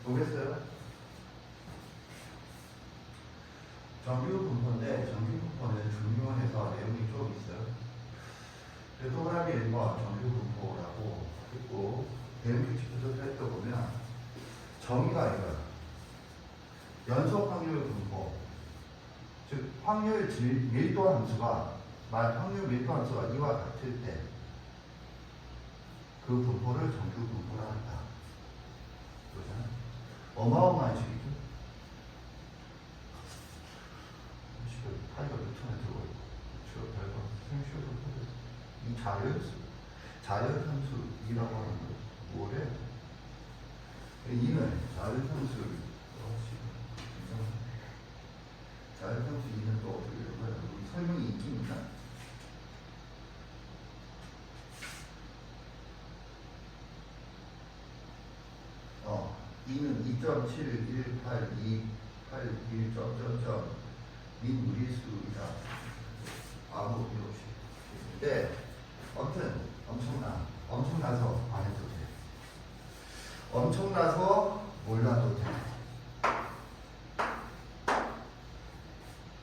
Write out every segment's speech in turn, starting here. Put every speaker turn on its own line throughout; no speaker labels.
보겠어요? 정규 분포인데 정규 분포는 중요해서 내용이 좀 있어요. 동그라미 1번 정규 분포라고 있고 대응 규칙부터 살펴보면 정의가 이거야. 연속 확률 분포. 즉 확률 밀도 함수가 확률 밀도 함수가 이와 같을 때 그 분포를 정규 분포라 한다. 그러잖아. 어마어마한 식이죠. 파이가 몇 톤에 들어가 있고, 별거 생쇼도 이 자연함수 2라고 하는 거 뭐래? 2는 자연함수 자연함수 2는 또 어떻게 되는 거야? 설명이 있긴 있나? 어, 2는 2.71828 민무리수이다. 아무 일 없이. 근데 아무튼 엄청나서 안 해도 돼. 엄청나서 몰라도 돼.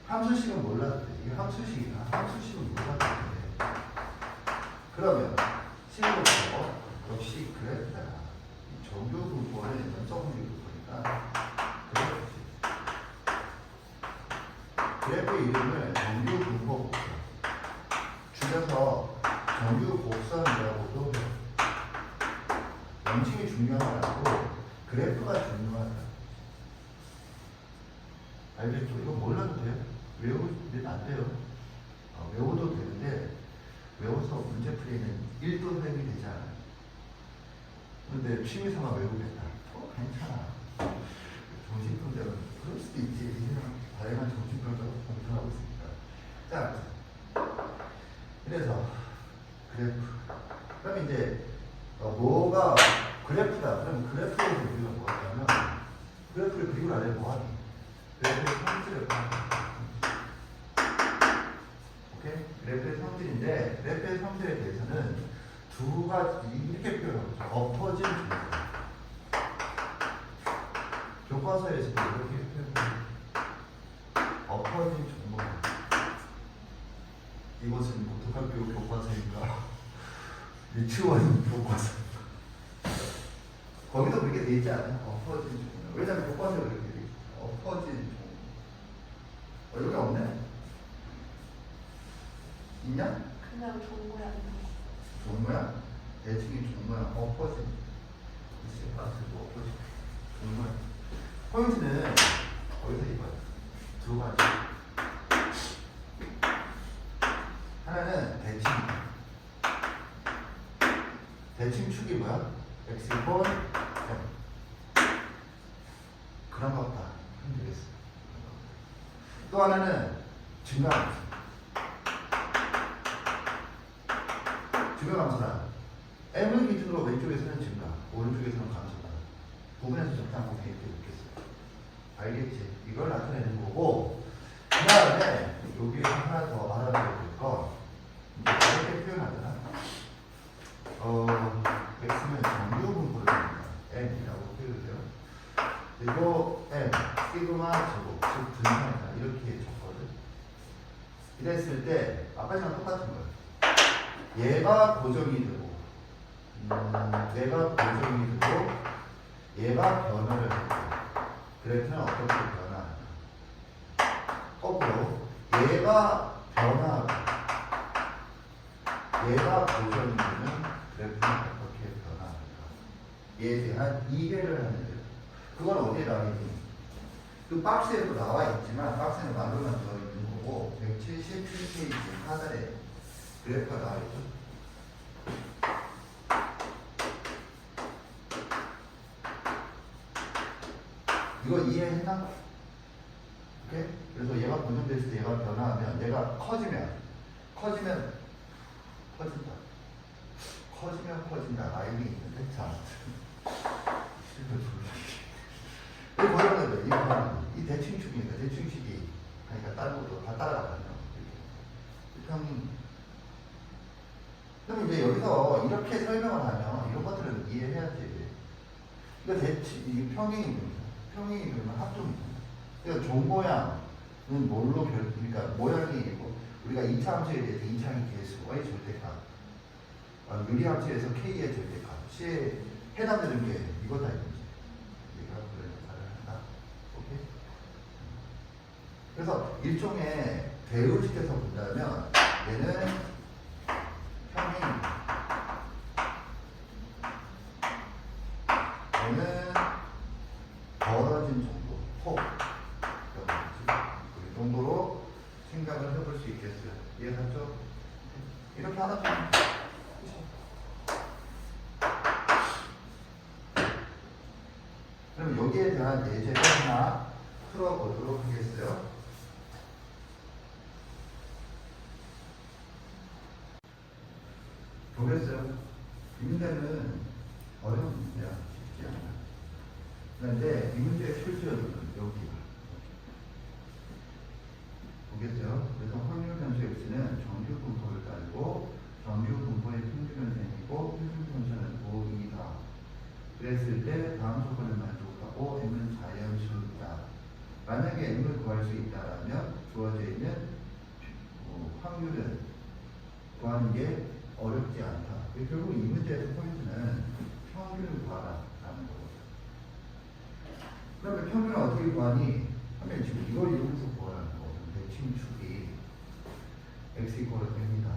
함수식은 몰라도 돼. 이게 함수식이나 함수식은 몰라도 돼. 그러면 실무부터 역시 그래프다. 정규 분포는 연속률 분포니까 그래프 이름을 정규 분포 곡선, 줄여서 정규 곡선이라고도 해요. 명칭이 중요한 건 아니고 그래프가 중요하다. 알겠죠? 이거 몰라도 돼요. 외우면 안 돼요. 외워도 되는데 외워서 문제 풀이는 1도 도움이 되지 않아요. 근데 취미삼아 외우겠다. 괜찮아. 정신병자는 그럴 수도 있지. 다양한 정신병자가 공존하고 있으니까. 자, 그래서 그래프. 그럼 이제 뭐가 그래프다. 그럼 그래프에서 우리가 뭐 하냐면 그래프를 그리고 나면 뭐 하니? 그래프의 성질을 오케이? 그래프의 성질인데 그래프의 성질에 대해서는 두 가지 이렇게 표현하죠. 엎어진 중간. 교과서에서도 이렇게 표현합니다. 엎어진 종목. 이것은 고등학교 교과서인가? 유치원 교과서. 거기도 그렇게 돼 있지 않아요? 엎어진 종목. 왜냐면 교과서에 그렇게 돼 있어. 엎어진 종목. 여기 없네? 있냐?
그냥 종모양.
종모양? 대칭이 종모양. 엎어진. 글쎄, 빠스고 엎어진. 종모양. 포인트는 어디서 이거야? 두 가지. 하나는 대칭. 대칭축이 뭐야? X번 M. 그런 것 같다. 하면 되겠어. 또 하나는 증가함수. 증가함수란 M을 기준으로 왼쪽에서는 증가, 오른쪽에서는 감소다. 부분에서 적당하고 이렇게 놓겠어. 알겠지? 이걸 나타내는 거고, 그 다음에 여기 하나 더 알아둬야 될 거, 이렇게 표현하잖아. X는 정규 분포를 합니다. N이라고 표현해요. 그리고 N, 시그마 제곱, 즉 분산이다. 이렇게 줬거든. 이랬을 때 아까랑 똑같은 거예요. 얘가 고정이 되고, 얘가 고정이 되고, 얘가 변화를 하고, 그래프는 어떻게 변화하나? 거꾸로 얘가 변화하고 얘가 고정이 되는 그래프는 어떻게 변화할까? 얘에 대한 이해를 하는 거예요. 그건 어디에 나와 있니? 그 박스에도 나와 있지만 박스는 말로만 되어 있는 거고 177페이지 하단에 그래프가 나와 있죠. 이거 이해했나? 오케이? 그래서 얘가 고정됐을 때 얘가 변화하면 얘가 커지면 커진다 라인이 있는데 자 이거 뭐라고 해야 돼? 이 대칭축이니까 대칭축이 그러니까 다른 것도 다 따라가거든요. 그럼 이제 여기서 이렇게 설명을 하면 이런 것들은 이해해야지. 그러니까 이게 평행이동이잖아. 평행이동이면 합동이잖아. 그러니까 종모양은 뭘로 그러니까 모양이고 우리가 2차 함수에 대해서 2차항의 개수의 절대값, 유리함수에서 k의 절대값, C에 해당되는 게 이거다 이거지. 얘가 그런 역할을 한다. 오케이? 그래서 일종의 대우식에서 본다면 얘는 평행, 얘는 벌어진 정도, 폭 그 정도로 생각을 해볼 수 있겠어요. 이해갔죠? 이렇게 하나 좀 그럼 여기에 대한 예제를 하나 풀어보도록 하겠어요. 보겠어요? 이 문제는 어려운 문제야. 쉽지 않아. 그런데 이 문제의 출제는 여기가. 보겠죠? 그래서 확률 변수 x는 정규 분포를 따르고 정규 분포의 평균은 n이고 평균 분수는 5이다. 그랬을 때 다음 조건을 만족하고 m은 자연수다. 만약에 m을 구할 수 있다면 주어져 있는 확률은 구하는 게 어렵지 않다. 결국 이 문제의 포인트는 평균을 구하라라는 거거든요. 그러면 평균을 어떻게 구하니? 하면 지금 이걸 이용해서 구하라는 거거든요. 대칭축이 x 이퀄을 됩니다.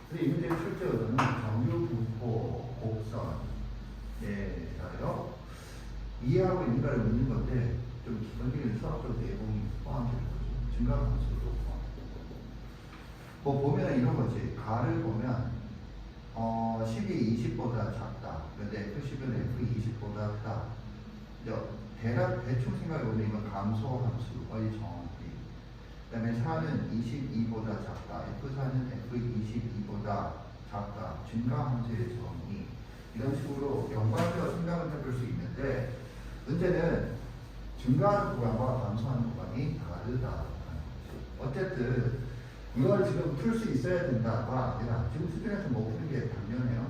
근데 이 문제의 출제 의도는 정규 분포 곡선에 따라요 이해하고 있는가를 묻는 건데 좀 기본적인 수학적 내용이 포함되어 있거든요. 증가함수도 포함되고 뭐 보면 이런 거지. 가를 보면 10이 20보다 작다. 그런데 F10은 F20보다 크다. 대략 대충 생각해보면 이건 감소함수의 정의. 그 다음에 4는 22보다 작다. F4는 F22보다 작다. 증가함수의 정의. 이런 식으로 연관되어 생각을 해볼 수 있는데 문제는 증가하는 구간과 감소하는 구간이 다르다. 어쨌든 이걸 지금 풀 수 있어야 된다가 아니라 지금 수준에서 못 푸는 게 당연해요.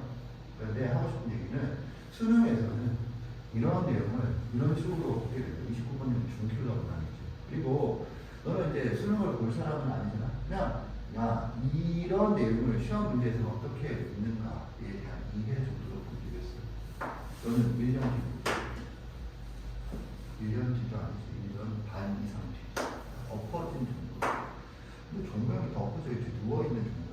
그런데 하고 싶은 얘기는 수능에서는 이런 내용을 이런 식으로 어떻게 돼요? 29번이면 중킬러고 다니지. 그리고 너는 이제 수능을 볼 사람은 아니잖아. 그냥 야 이런 내용을 시험 문제에서 어떻게 있는가에 대한 이해 정도로 보기겠어. 너는 1년 뒤 1년 뒤도 아니지. 1년 반 이상 뒤. 엎어진 정도. 근데 종명이 더 엎어져 있지. 누워있는 정도.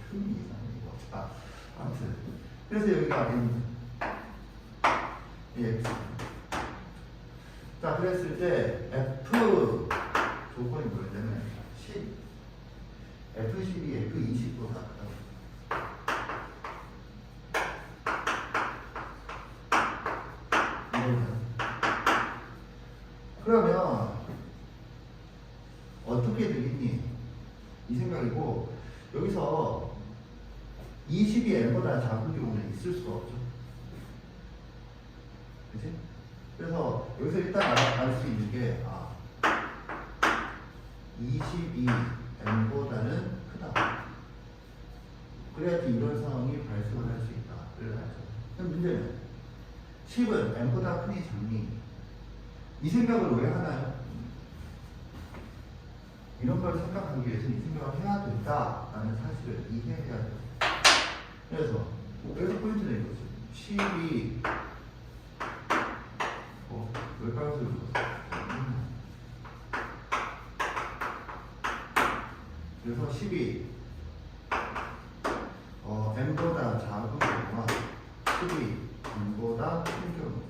표현이 이상해 이거. 자, 아무튼 그래서 여기가 예. 자, 그랬을 때 F 조건이 뭐였냐면 10 F10이 F20보다 그러면 어떻게 되겠니? 이 생각이고 여기서 20이 n보다 작은 경우는 있을 수가 없죠. 그치? 그래서 여기서 일단 알 수 있는 게 20이 n보다는 크다. 그래야지 이런 상황이 발생을 할 수 있다. 그래서 알죠. 그럼 문제는 10은 n보다 크니 작니? 이 생각을 왜 하나요? 이런 걸 생각하기 위해서 이 생각을 해야 된다라는 사실을 이해해야 돼요. 그래서 여기서 포인트는 이거죠. 10이 왜 빨간색을 줬어? 그래서 10이 n보다 작은 경우와 10이 n보다 큰 경우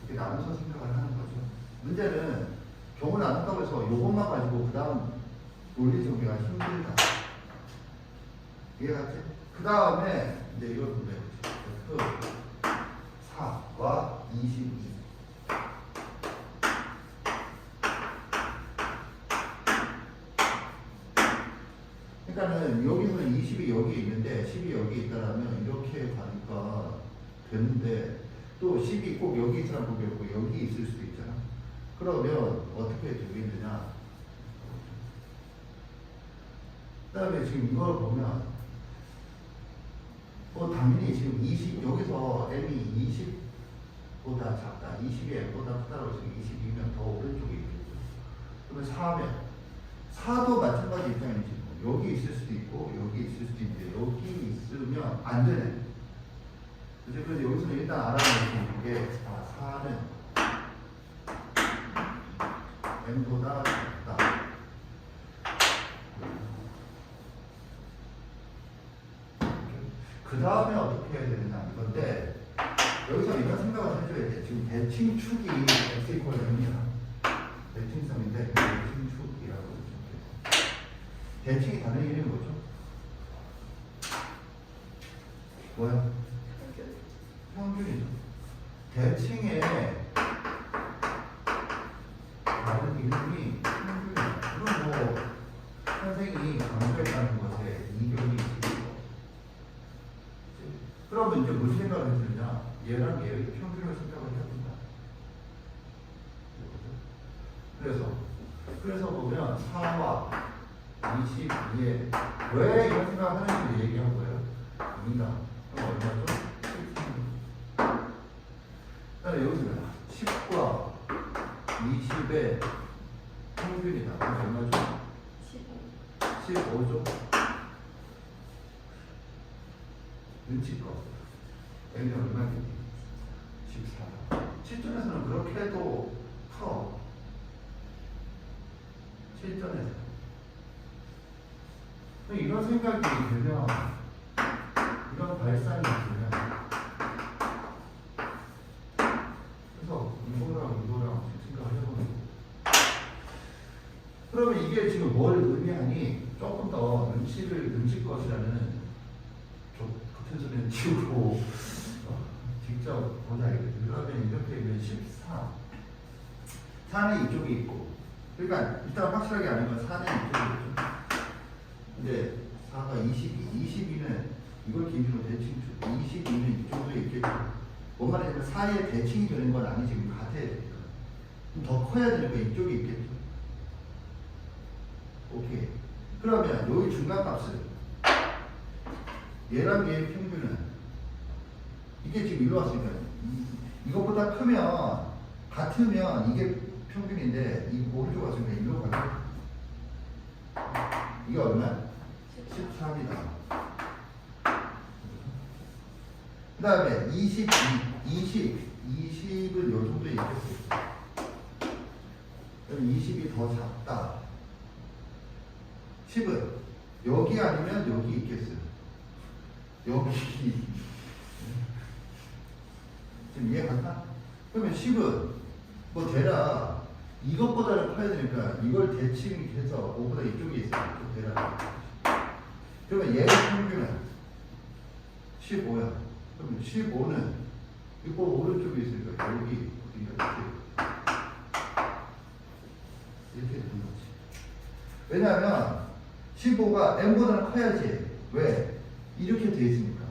이렇게 나눠서 생각을 하는 거죠. 문제는 경우는 안 한다고 해서 이것만 가지고 그 다음 논리 정리가 힘들다. 이해갔지? 그 다음에 이제 이걸 보면 F4과 22 그러니까는 여기서는 20이 여기 있는데 10이 여기 있다라면 이렇게 가니까 되는데 또 10이 꼭 여기 있으라는 법이 없고 여기 있을 수도 있잖아. 그러면 어떻게 되겠느냐? 그 다음에 지금 이걸 보면 당연히 지금 20, 여기서 m이 20보다 작다. 20이 m보다 크다고 지금 22면 더 오른쪽에 있겠죠. 그러면 4면 4도 마찬가지 입장이지. 여기 있을 수도 있고 여기 있을 수도 있는데 여기 있으면 안 되네. 그래서 여기서는 일단 알아보는 게 4는 m보다 작다. 그 다음에 어떻게 해야 되느냐 이건데 여기서 이런 생각을 해줘야 돼. 지금 대칭축이 x 이퀄 0이야. 대칭성인데 대칭축이라고 대칭이 다른 이름이 뭐죠? 뭐야? 평균이죠. 대칭의 다른 이름이 평균이야. 그럼 뭐 선생이 강조했다는 것에 이견이 있겠죠. 그러면 이제 무슨 생각을 해주느냐? 얘랑 얘의 평균을 생각을 해본다. 그래서 보면 4와 22에 왜 이런 생각을 하는지 얘기한 거예요. 아니다. 그럼 얼마죠? 13. 그다음에 여기서 10과 20의 평균이다. 그럼 얼마죠? 15죠? 눈치껏. M이 얼마겠니? 14. 실전에서는 그렇게 해도 풀어. 실전에서. 이런 생각이 들면, 이런 발상이 들면, 그래서 운동랑 생각을 해보는 거고. 그러면 이게 지금 뭘 의미하니? 조금 더 눈치것이라는 같은 소리는 지우고 직접 보자 이거죠. 그러면 이렇게 되면 14. 4는 이쪽이 있고, 그러니까 일단 확실하게 아는 건 4는 이쪽이 있죠. 근데 4가 22는 이걸 기준으로 대칭축, 22는 이쪽도 있겠죠. 뭔 말이냐면 4의 대칭이 되는 건 아니지. 지금 같아야 되니까. 더 커야 되니까 이쪽이 있겠죠. 오케이. 그러면 여기 중간값을 얘랑 얘의 평균은 이게 지금 일로 왔으니까 이것보다 크면 같으면 이게 평균인데 이 오른쪽 왔으니까 일로 가죠. 이게 얼마야? 13이다. 그 다음에 20은 요 정도에 있겠어. 그럼 20이 더 작다. 10은 여기 아니면 여기 있겠어요. 여기. 지금 이해 갔나? 그러면 10은 뭐 대라 이것보다는 커야 되니까 이걸 대칭해서 5보다 이쪽에 있어요. 좀 대라. 그러면 얘의 평균은 15야. 그러면 15는 이거 오른쪽에 있으니까 여기 이렇게 되는 거지. 왜냐하면 15가 n보다는 커야지. 왜? 이렇게 돼 있으니까.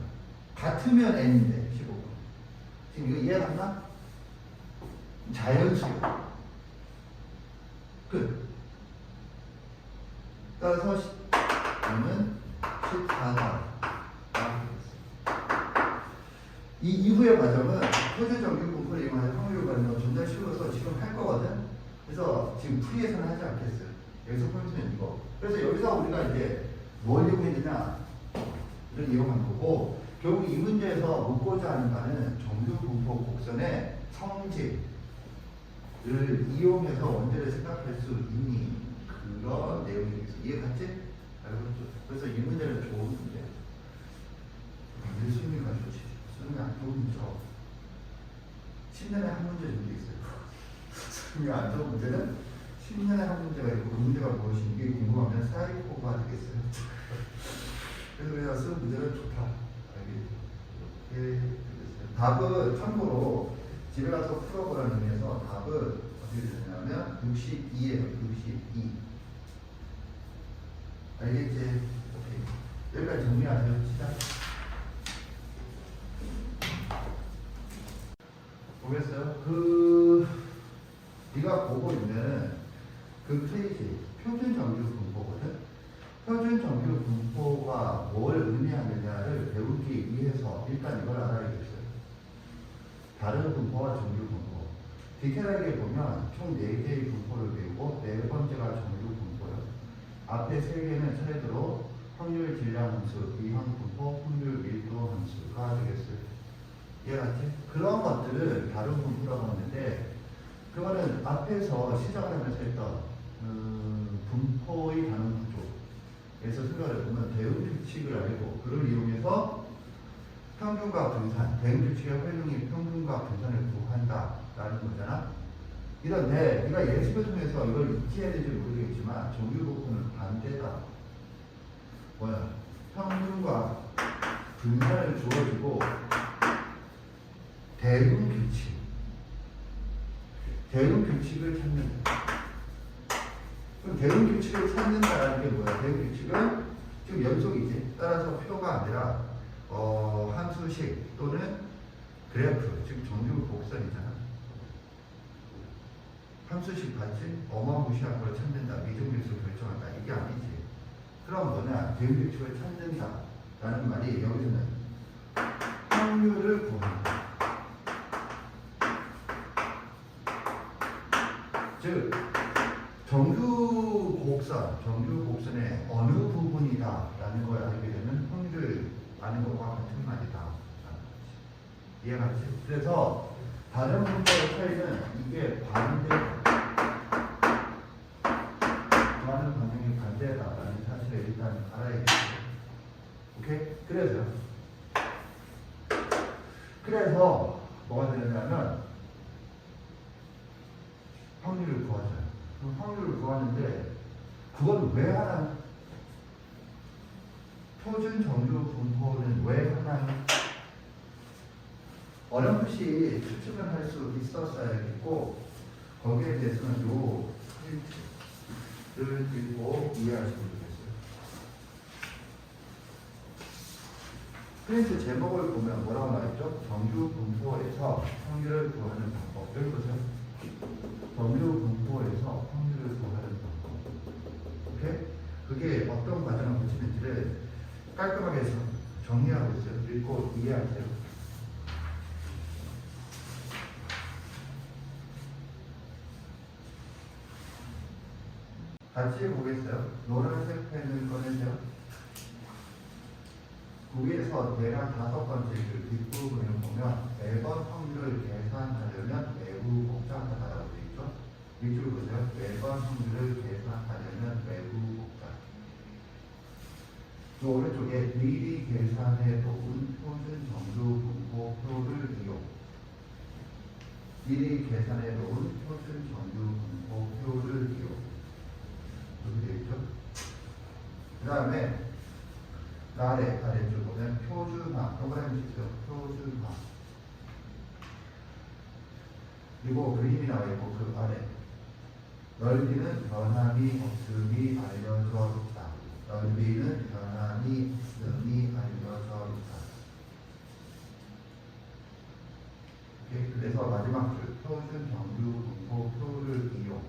같으면 n인데 15가. 지금 이거 이해 갔나? 자연수요. 끝. 따라서 n은 14다. 이 이후의 과정은 소재 정규 분포를 이용하여 확률 관련 전달식으로서 지금 할 거거든. 그래서 지금 풀이해서는 하지 않겠어요. 여기서 포인트는 이거. 그래서 여기서 우리가 이제 뭘 이용했느냐 이런 이용한 거고, 결국 이 문제에서 묻고자 하는 바는 정규 분포 곡선의 성질을 이용해서 원제를 생각할 수 있니, 그런 내용이겠어. 이해 갔지? 그래서 이 문제는 좋은 문제야. 늘 수능이 좋지. 수능이 안 좋은 문제 10년에 한 문제 정도 있어요. 수능이 안 좋은 문제는 10년에 한 문제가 있고, 그 문제가 무엇인지 궁금하면 사이코가 되겠어요. 그래서 우리가 쓰는 문제는 좋다. 이렇게 되겠어요. 답은 참고로 집에 가서 풀어보라는 의미에서 답은 어떻게 되냐면 62예요. 62. 알겠지? 오케이. 여기까지 정리하세요. 시작. 보겠어요? 네가 보고 있는 그 페이지, 표준 정규 분포거든? 표준 정규 분포가 뭘 의미하느냐를 배우기 위해서 일단 이걸 알아야겠어요. 다른 분포와 정규 분포. 디테일하게 보면 총 4개의 분포를 배우고 네 번째가 정규 분포예요. 앞에 3개는 차례대로 확률 질량 함수, 이항 분포, 확률 밀도 함수가 되겠어요. 이해갔지? 그런 것들을 다른 분포라고 하는데 그거는 앞에서 시작을 하면서 했던 분포의 다른 구조에서 생각을 해보면 대응 규칙을 알고 그를 이용해서 평균과 분산, 대응 규칙의 활용이 평균과 분산을 구한다라는 거잖아. 이런데 네가 예습을 통해서 이걸 잊지 해야 될지 모르겠지만 정규 분포는 반대다. 뭐야? 평균과 분산을 주어주고 대응 규칙을 찾는다. 그럼 대응 규칙을 찾는다라는 게 뭐야? 대응 규칙은 지금 연속이지. 따라서 표가 아니라 함수식 또는 그래프, 즉 정규 곡선이잖아. 함수식 봤지? 어마무시한 걸 찾는다. 미정밀수 결정한다. 이게 아니지. 그럼 뭐냐? 대응 규칙을 찾는다라는 말이 여기서는 확률을 구한다. 즉 정규 곡선의 어느 부분이다라는 걸 알게 되면 확률을 아는 것과 같은 말이다. 이해가지? 그래서 다른 분포의 차이는 이게 반대다. 좋아하는 방향이 반대다라는 사실을 일단 알아야겠어요. 오케이? 그래서 뭐가 되느냐면 확률을 구하잖아요. 그럼 확률을 구하는데 그건 왜 하나? 표준 정규 분포는 왜 하나? 어렴풋이 추측을 할 수 있었어야겠고 거기에 대해서는 요 프린트를 들고 이해하시면 되겠어요. 프린트 제목을 보면 뭐라고 나와있죠? 정규 분포에서 확률을 구하는 방법. 여기 보세요. 정규 분포에서 확률을 구하는 방법. 오케이? 그게 어떤 과정을 거치는지를 깔끔하게 정리하고 있어요. 읽고 이해하세요. 같이 보겠어요. 노란색 펜을 꺼내세요. 거기에서 대략 5번째 그 뒷부분을 보면 매번 확률을 계산하려면 매우 복잡하다고 되어 있죠. 밑줄 보세요. 매번 확률을 계산하려면 매우 복잡. 그 오른쪽에 미리 계산해 놓은 표준 정규 분포표를 이용. 미리 계산해 놓은 표준 정규 분포표를 이용. 이렇게 되어 있죠. 그 다음에 아래쪽 보면 표준화, 동그라미 치세요. 표준화. 그리고 그림이 나와 있고 그 아래 넓이는 변함이 없음이 알려져 있다. 넓이는 변함이 없음이 알려져 있다. 오케이? 그래서 마지막 줄 표준 정규 분포표를 이용.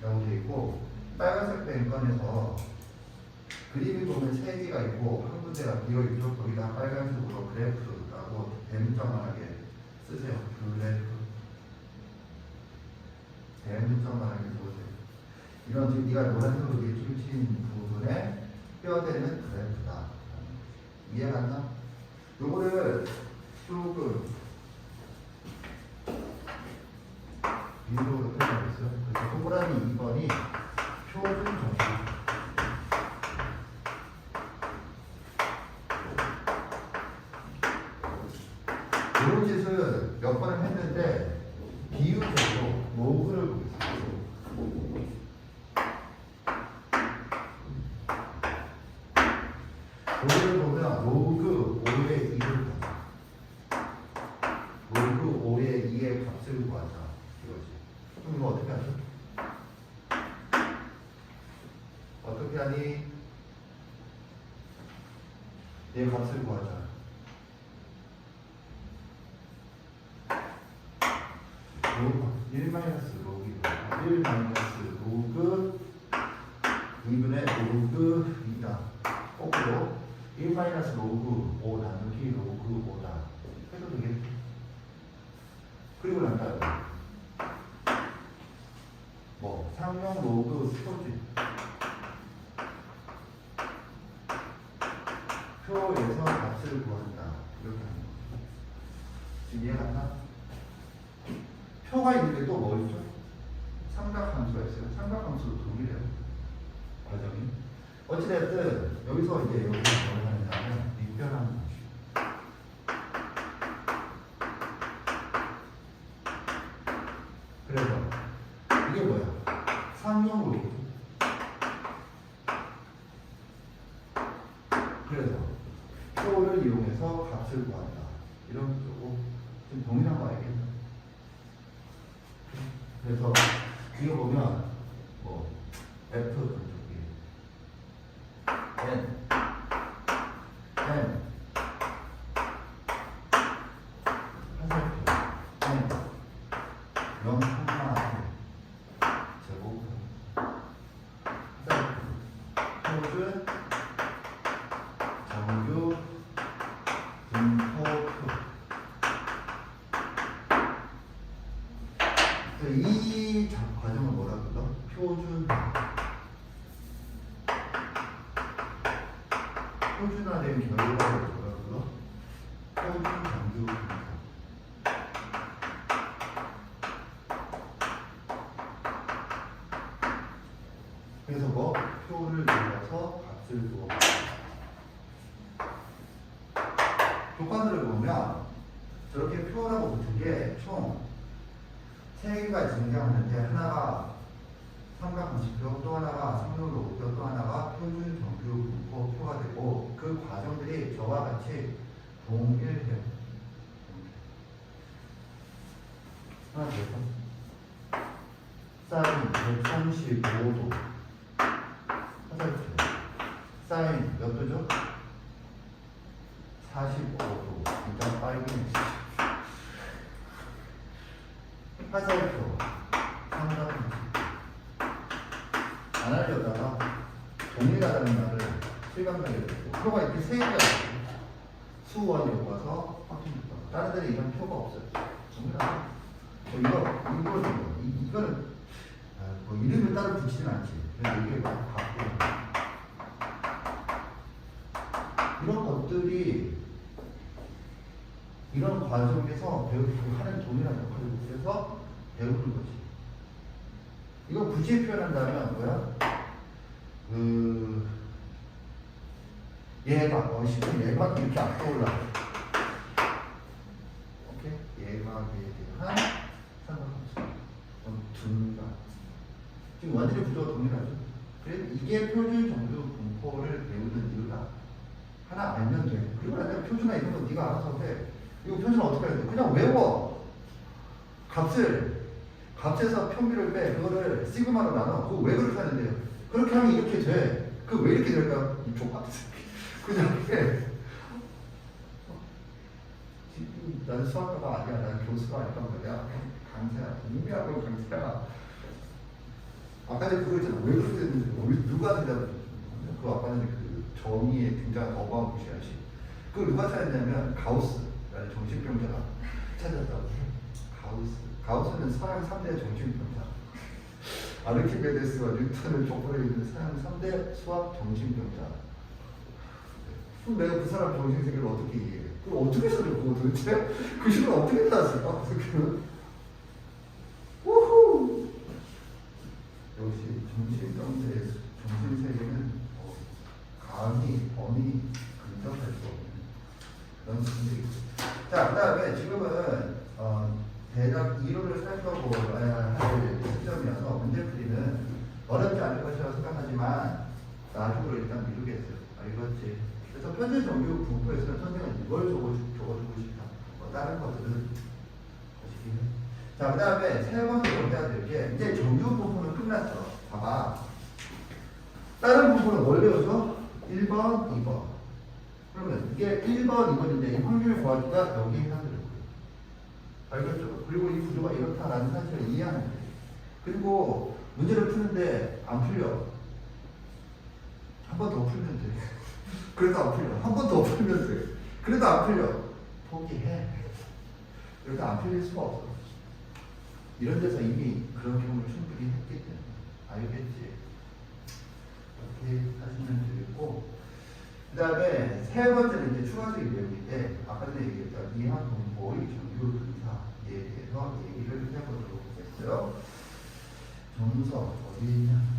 라고 되어 있고 빨간색 펜건에서 그림이 보면 3개가 있고 한 군데가 비어있죠. 거기다 빨간색으로 그래프라고 대문짝만하게 쓰세요. 그래프. 대문짝만하게 써보세요. 이런 지금 네가 노란색으로 밑줄 친 부분에 뼈대는 그래프다. 이해갔나? 요거를 조금 윈도우로 표현하겠어요. 그래서 동그라미 2번이 표준 정규. 이런 짓을 몇 번을 했는데 비유적으로 로그를 보겠습니다. 로그를 보면 로그 5의 2를 구하자. 로그 5의 2의 값을 구하자. 이거지. 그럼 이거 어떻게 하죠? 어떻게 하니? 얘 값을 구하자. 로그 1 마이너스 로그 1 마이너스 로그 마이너스 로그 5 나누기 로그 5다 해도 되겠지. 그리고 난 다음에 뭐 상용 로그 표준 표에서 값을 구한다 이렇게 하는 거죠. 지금 이해갔나? 표가 있는데 또 뭐 있죠? 삼각함수가 있어요. 삼각함수도 동일해요. 과정이. 어찌됐든 여기서 이제 여기 뭘 하느냐면 밑변하는 거죠. 그래서 이게 뭐야? 상용으로. 그래서 표를 이용해서 값을 구한다. 이런 거고 지금 동일한 거 알겠나? 그래서 이거 보면 뭐 F 쪽이 N 화살표 N 0, 제곱 화살표 표준 정규 분포표. 이 과정을 뭐라 그러? 표준화된 결과를 뭐라 그러? 표준 정규 분포. 그래서 뭐 표를 눌러서 값을 주어. 교과서를 보면 저렇게 표라고 붙은 게 총 3개가 등장하는데 하나가 삼각함수표, 또 하나가 상용로그표, 또 하나가 표준 정규 분포 표가 되고 그 과정들이 저와 같이 동일해요. 하나 더 사인 135도 화살표 사인 몇 도죠? 45도 일단 빨갱이 화살표 삼각함수 안 하려다가 동일하다는 말을 실감하게 됐고 표가 이렇게 3개가 있어요. 수원 교과서 확정교과서 다른 데는 이런 표가 없어요. 동일하다. 이거는 뭐 이름을 따로 붙이진 않지. 그래서 이게 막 갖고 이런 것들이 이런 과정에서 하는 동일한 역할을 그래서 배우는 거지. 이거 굳이 표현한다면 뭐야? 예각, 쉽게 예각 이렇게 안 떠올라. 오케이? 예각에 대한 삼각함수. 둔각. 지금 원질의 구조가 동일하죠. 그래서 이게 표준 정규 분포를 배우는 이유다. 하나 알면 돼. 그리고 나중에 표준화 이런 거 네가 알아서 해. 이거 표준화 어떻게 해야 돼? 그냥 외워. 값에서 평균을 빼. 그거를 시그마로 나눠. 그거 왜 그렇게 하는데요? 그렇게 하면 이렇게 돼. 그 왜 이렇게 될까? 이 족같은 새끼. 그냥 해. 지금 나는 수학과가 아니야. 나는 교수가 아니란 말이야. 강사야. 공부하고 강사야. 아까 전에 그거 있잖아. 왜 그렇게 됐는지 누가 대답을 줬는데 그 아까 전에 그 정의에 등장한 어바웃이야지. 그걸 누가 찾았냐면 가우스라는 정신병자가 찾았다고. 가우스는 서양 3대 정신병자. 아르키메데스와 뉴턴을 족보에 있는 서양 3대 수학 정신병자. 그럼 내가 그 사람 정신세계를 어떻게 이해해? 그걸 어떻게 써줬고 도대체? 그 시를 어떻게 땄을까? 어떻게는? 우후! 역시 정신병자의 정신세계는 감히 범위 근접할 수 없는 그런 분들이고. 자, 그 다음에 지금은 대략 이론을 살펴보아야 할 시점이어서 문제풀이는 어렵지 않을 것이라고 생각하지만 나중으로 일단 미루겠어요. 알겠지? 그래서 표준 정규 분포에서는 선생은 이걸 적어주고 싶다. 다른 것들은 보시기는. 자, 그 다음에 세 번째로 해야 될 게 이제 정규 분포는 끝났죠. 봐봐. 다른 분포는 뭘 배우죠? 1번, 2번. 그러면 이게 1번, 2번인데 이 확률 구하기가 여기 해당되는 거예요. 알겠죠? 그리고 이 구조가 이렇다라는 사실을 이해하는 거예요. 그리고 문제를 푸는데 안 풀려. 한 번 더 풀면 돼. 그래도 안 풀려. 한 번 더 풀면 돼. 그래도 안 풀려. 포기해. 그래도 안 풀릴 수가 없어. 이런 데서 이미 그런 경험을 충분히 했기 때문에. 알겠지? 이렇게 하시면 되겠고. 그 다음에 세 번째는 이제 추가적인 내용인데, 아까 전에 얘기했던 이항 분포의 정규 분사에 대해서 얘기를 해보도록 하겠어요. 정서 어디 있냐?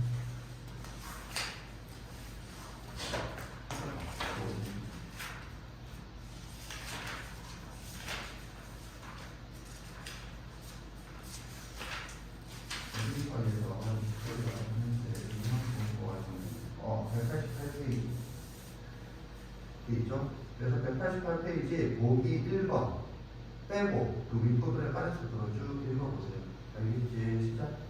있죠? 그래서 188페이지 보기 1번 빼고 그 윗부분에 빠른 속도로 쭉 읽어보세요. 알겠지? 시작.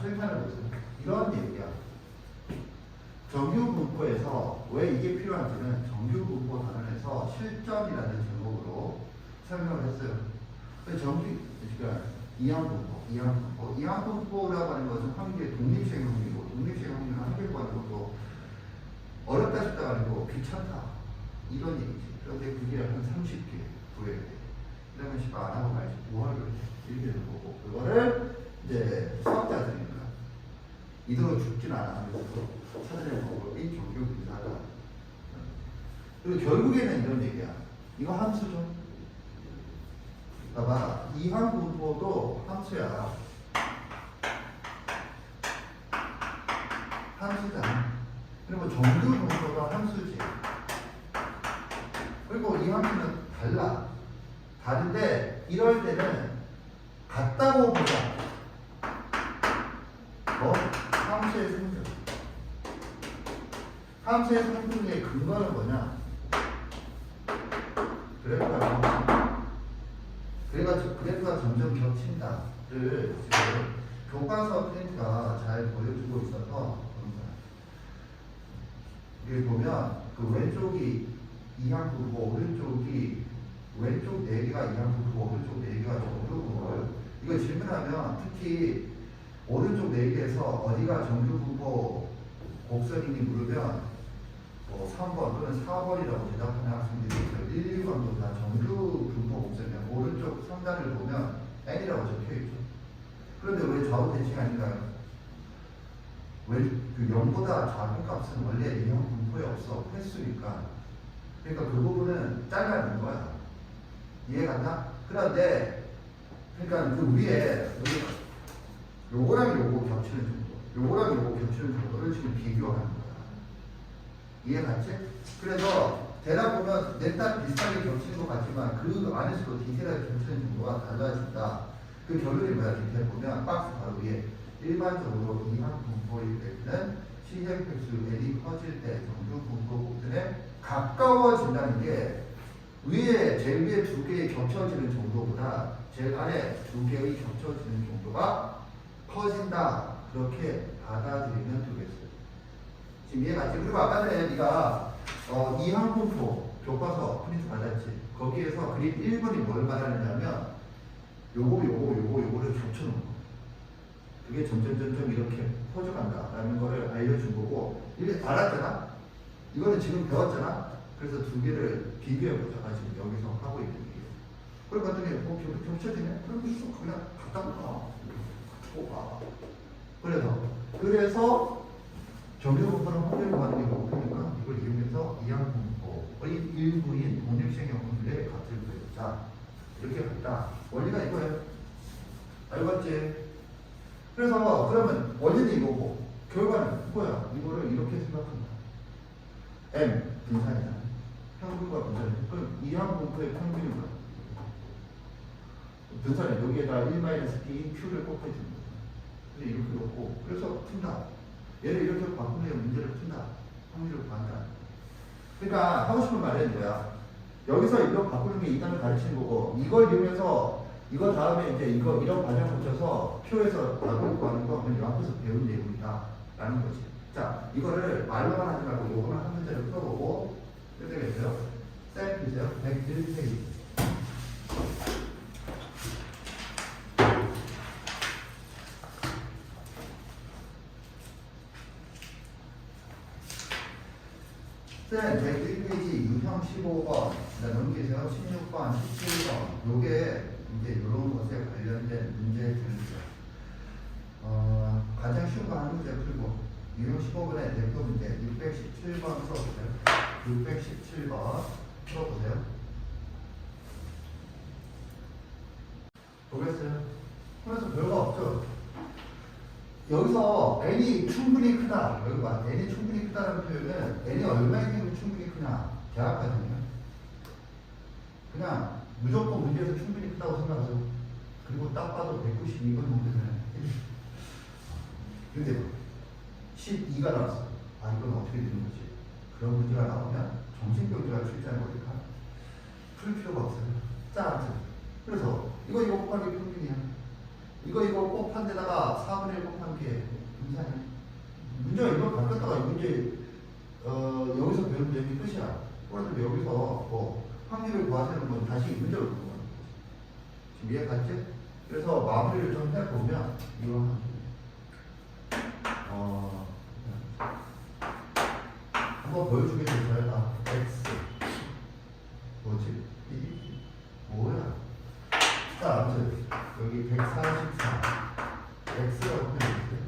실탄을 보세요. 이런 얘기야. 정규 분포에서 왜 이게 필요한지는 정규 분포 단원에서 실전이라는 제목으로 설명을 했어요. 정규, 그러니까 이항 분포라고 하는 것은 한국의 독립性확률이고, 독립性확률을 한국에 구하는 것도 어렵다 싶다 아니고 귀찮다 이런 얘기지. 그런데 그게 한 30개 구해야 돼. 그러면 씨발 안 하고 말지 뭐하러 해 이렇게 되는 거고, 그거를 이제 수학자들이니까 이대로 죽진 않아. 그래서 찾아내는 방법이 정규 분사다. 그리고 결국에는 이런 얘기야. 이거 함수죠. 봐봐, 이항 분포도 함수야. 함수잖아. 그리고 정규 분포도 함수지. 그리고 이 함수는 달라. 다른데 이럴 때는 같다고 보자. 함수의 성질. 함수의 성질의 근거는 뭐냐? 그래프가 나오지. 그래가지고 그래프가 점점 겹친다를 지금 교과서 프린트가 잘 보여주고 있어서 여기 보면 그 왼쪽이 이항 분포, 오른쪽이 왼쪽 4개가 이항 분포, 오른쪽 4개가 정규 분포예요. 이거 질문하면 특히 오른쪽 4개에서 어디가 정규 분포 곡선이니 물으면 3번 또는 4번이라고 대답하는 학생들이 있어요. 1, 2번도 다 정규 분포 곡선이야. 오른쪽 상단을 보면 N이라고 적혀있죠. 그런데 왜 좌우 대칭이 아닌가요? 왜 그 0보다 작은 값은 원래 이항 분포에 없어. 횟수니까. 그러니까 그 부분은 잘라낸 거야. 이해갔나? 그런데 그러니까 그 위에 요거랑 요거 겹치는 정도, 요거랑 요거 겹치는 정도를 지금 비교하는 거야. 이해갔지? 그래서 대략 보면 넷다 비슷하게 겹치는 것 같지만 그 안에서도 디테일하게 겹치는 정도가 달라진다. 그 결론이 뭐야? 디테일 보면 박스 바로 위에 일반적으로 이항 분포일 때는 시행 획수 L이 커질 때 정규 분포 곡선에 가까워진다는 게 위에 제일 위에 2개의 겹쳐지는 정도보다 제일 아래 2개의 겹쳐지는 정도가 커진다. 그렇게 받아들이면 되겠어요. 지금 이해갔지? 그리고 아까 전에 네가 이항 분포 교과서 프린트 받았지? 거기에서 그림 1번이 뭘 말하느냐면 요거를 겹쳐놓은 거. 그게 점점 이렇게 퍼져간다라는 거를 알려준 거고, 이게 알았잖아? 이거는 지금 배웠잖아? 그래서 2개를 비교해보자가 지금 여기서 하고 있는 거예요. 그걸 봤더니 겹쳐지네? 그럼 그냥 갖다 봐. 그래서 정규 분포는 확률을 받는 게 목표니까 이걸 이용해서 이항 분포의 일부인 독립性확률의 값을 구해보자. 이렇게 갔다. 원리가 이거예요. 알겠지? 그래서 그러면 원리는 이거고 결과는 이거야. 이거를 이렇게 생각한다. M 분산이잖아. 평균과 분산이잖아. 그럼 이항 분포의 평균이 뭐야? 분산에 여기에다 1-p q를 곱해주는 거야. 근데 이렇게 놓고 그래서 푼다. 얘를 이렇게 바꾸면 문제를 푼다. 확률을 구한다. 그러니까 하고 싶은 말은 뭐야? 여기서 이거 바꾸는 게 이단을 가르치는 거고, 이걸 이용해서 이거 다음에 이제 이런 과정을 거쳐서 표에서 답을 구하는 거 그냥 앞에서 배운 내용이다 라는 거지. 자, 이거를 말로만 하지 말고 요거만 한 문제를 풀어보고 끝내겠어요. 쌤 주세요. 101페이지.
쌤, 101페이지 유형 15번, 넘기세요. 16번, 17번. 요게 이제 이런 것에 관련된 문제들이죠. 가장 쉬운 거 한 문제 풀고, 유형 15번의 대표 문제 617번 풀어보세요. 617번 풀어보세요. 보겠어요? 그래서 별거 없죠. 여기서 n이 충분히 크다. 여기 봐. n이 충분히 크다는 표현은 n이 얼마이면 충분히 크냐. 대학거든요. 그냥 무조건 문제에서 충분히 크다고 생각하죠. 그리고 딱 봐도 192번 정도 되는. 근데 12가 나왔어. 아, 이건 어떻게 되는 거지? 그런 문제가 나오면 정신병자가 출제하는 거니까 풀 필요가 없어요. 자, 아무튼. 그래서 이거 곱하기 평균이야. 이거 곱한 데다가 4분의 1 곱한 게 분산이야. 문제가 이걸 바꿨다가 이 문제 여기서 배운 내용이 끝이야. 그런데 여기서 뭐 확률을 구하시는 건 다시 문제를 보는 거야. 지금 이해 갔지? 그래서 마무리를 좀 해보면 이거 한번 보여주겠어요. X 뭐지? 이 뭐야? 자, 아무튼 여기 144 X라고 표현했어요.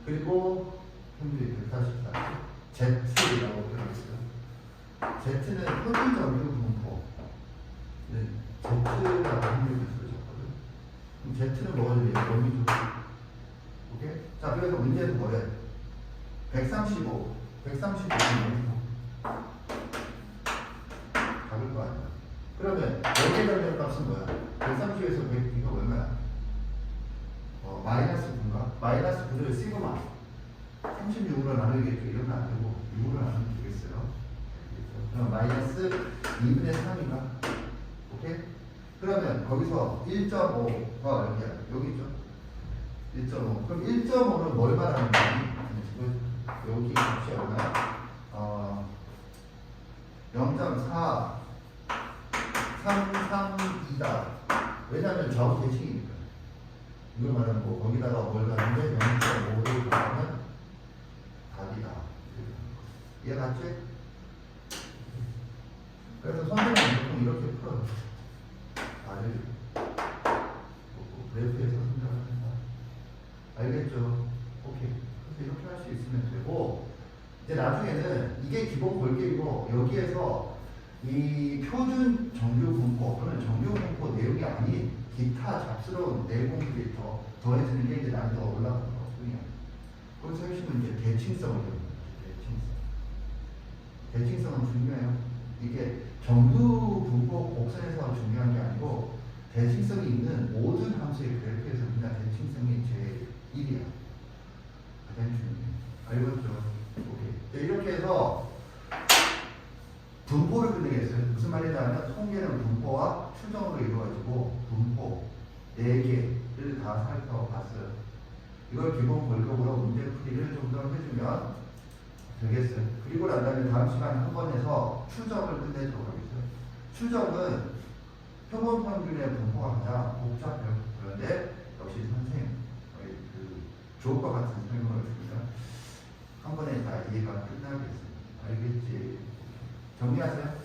그리고 평균이 144 Z라고 표현했어요. Z는 표준 정규 분포. 네, Z라고 합류해서 적거든. 그럼 Z는 뭐가 되냐? 원리죠. 오케이? 자, 그래서 문제는 뭐래? 135 135는 잡을 거 아니야. 그러면 여기에 달린 값은 뭐야? 130에서 100, 이거 얼마야? 마이너스 9인가? 마이너스 9를 시그마 36으로 나누겠죠. 이러면 안 되고 6으로 나누면 되겠어요. 그럼 마이너스 2분의 3인가? 오케이? 그러면 거기서 1.5가 여기야. 여기 있죠? 1.5. 그럼 1.5는 뭘 말하는 거니? 여기 값이 얼마야? 0.4 332다. 왜냐하면 좌우 대칭이니까. 이걸 말하는 거. 거기다가 뭘 가는데 0.5를 더하면 답이다. 이해 갔지? 그래서 선생님은 보통 이렇게 풀어요. 나를 그래프에서 생각을 한다. 알겠죠? 오케이. 그래서 이렇게 할 수 있으면 되고, 이제 나중에는 이게 기본 골격이고, 여기에서 이 표준 정규 분포 또는 정규 분포 내용이 아닌 기타 잡스러운 내공들이 더해지는 게 이제 난이도가 올라가는 거거든요. 거기서 핵심은 이제 대칭성을 배우는 거죠. 대칭성은 중요해요. 이게 정규 분포 곡선에서 중요한 게 아니고 대칭성이 있는 모든 함수의 그래프에서 그냥 대칭성이 제일 1이야. 가장 중요해. 알겠죠? 오케이. 네, 이렇게 해서 분포를 끝내겠어요. 무슨 말이냐면 통계는 분포와 추정으로 이루어지고 분포 4개를 다 살펴봤어요. 이걸 기본 골격으로 문제 풀이를 좀 더 해주면 되겠어요. 그리고 난 다음에 다음 시간에 한 번 해서 추정을 끝내도록 하겠어요. 추정은 표본 평균의 분포가 가장 복잡해요. 그런데 역시 선생님 그 주옥과 같은 설명을 주면 한 번에 다 이해가 끝나겠습니다. 알겠지? 정리하세요.